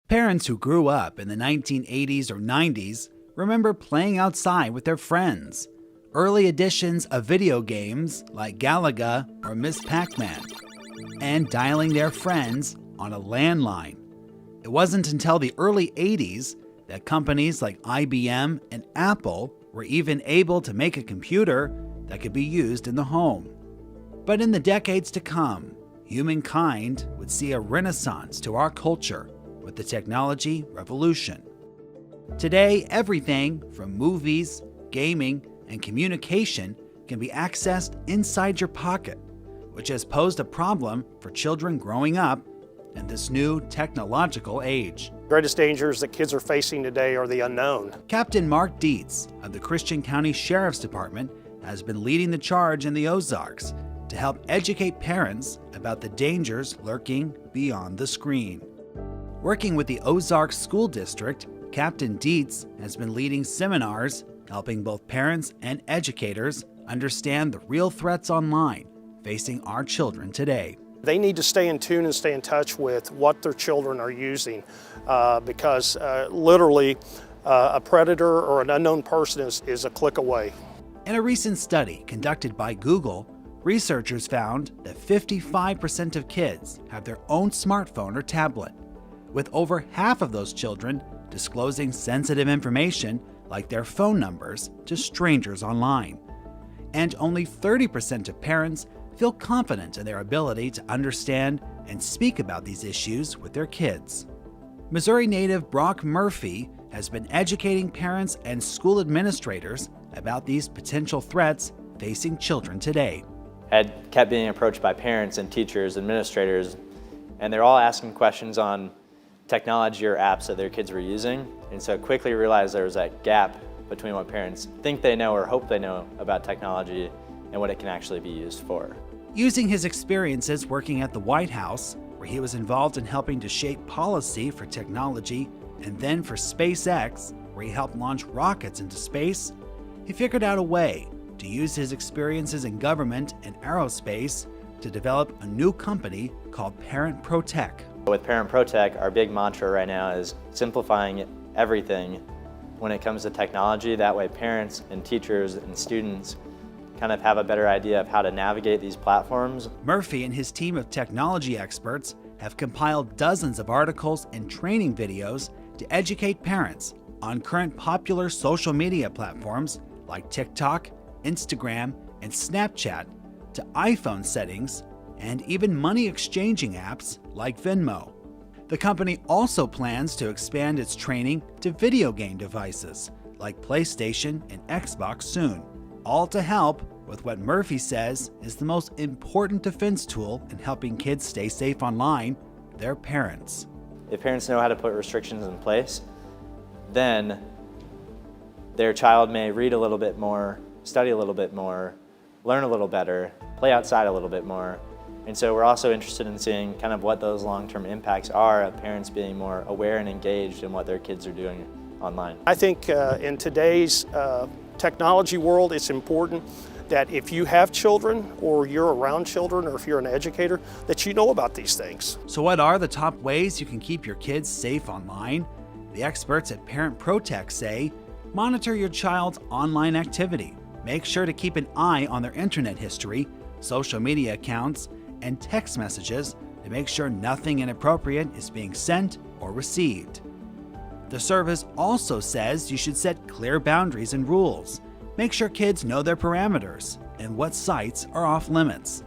Parents who grew up in the 1980s or 90s remember playing outside with their friends, early editions of video games like Galaga or Miss Pac-Man, and dialing their friends on a landline. It wasn't until the early 80s that companies like IBM and Apple were even able to make a computer that could be used in the home. But in the decades to come, humankind would see a renaissance to our culture with the technology revolution. Today, everything from movies, gaming, and communication can be accessed inside your pocket, which has posed a problem for children growing up in this new technological age. The greatest dangers that kids are facing today are the unknown. Captain Mark Dietz of the Christian County Sheriff's Department has been leading the charge in the Ozarks to help educate parents about the dangers lurking beyond the screen. Working with the Ozarks School District, Captain Dietz has been leading seminars helping both parents and educators understand the real threats online facing our children today. They need to stay in tune and stay in touch with what their children are using because literally a predator or an unknown person is a click away. In a recent study conducted by Google, researchers found that 55% of kids have their own smartphone or tablet, with over half of those children disclosing sensitive information like their phone numbers to strangers online. And only 30% of parents feel confident in their ability to understand and speak about these issues with their kids. Missouri native Brock Murphy has been educating parents and school administrators about these potential threats facing children today. I kept being approached by parents and teachers, administrators, and they're all asking questions on technology or apps that their kids were using. And so I quickly realized there was that gap between what parents think they know or hope they know about technology and what it can actually be used for. Using his experiences working at the White House, where he was involved in helping to shape policy for technology, and then for SpaceX, where he helped launch rockets into space, he figured out a way to use his experiences in government and aerospace to develop a new company called Parent Protech. With Parent Protech, our big mantra right now is simplifying everything when it comes to technology. That way parents and teachers and students kind of have a better idea of how to navigate these platforms. Murphy and his team of technology experts have compiled dozens of articles and training videos to educate parents on current popular social media platforms like TikTok, Instagram, and Snapchat, to iPhone settings, and even money exchanging apps like Venmo. The company also plans to expand its training to video game devices like PlayStation and Xbox soon, all to help with what Murphy says is the most important defense tool in helping kids stay safe online: their parents. If parents know how to put restrictions in place, then their child may read a little bit more, study a little bit more, learn a little better, play outside a little bit more. And so we're also interested in seeing kind of what those long-term impacts are of parents being more aware and engaged in what their kids are doing online. I think in today's technology world, it's important that if you have children or you're around children or if you're an educator, that you know about these things. So what are the top ways you can keep your kids safe online? The experts at Parent Protech say, monitor your child's online activity. Make sure to keep an eye on their internet history, social media accounts, and text messages to make sure nothing inappropriate is being sent or received. The service also says you should set clear boundaries and rules. Make sure kids know their parameters and what sites are off limits.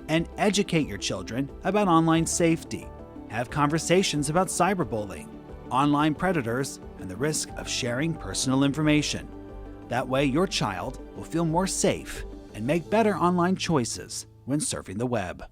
And educate your children about online safety. Have conversations about cyberbullying, online predators, and the risk of sharing personal information. That way your child will feel more safe and make better online choices when surfing the web.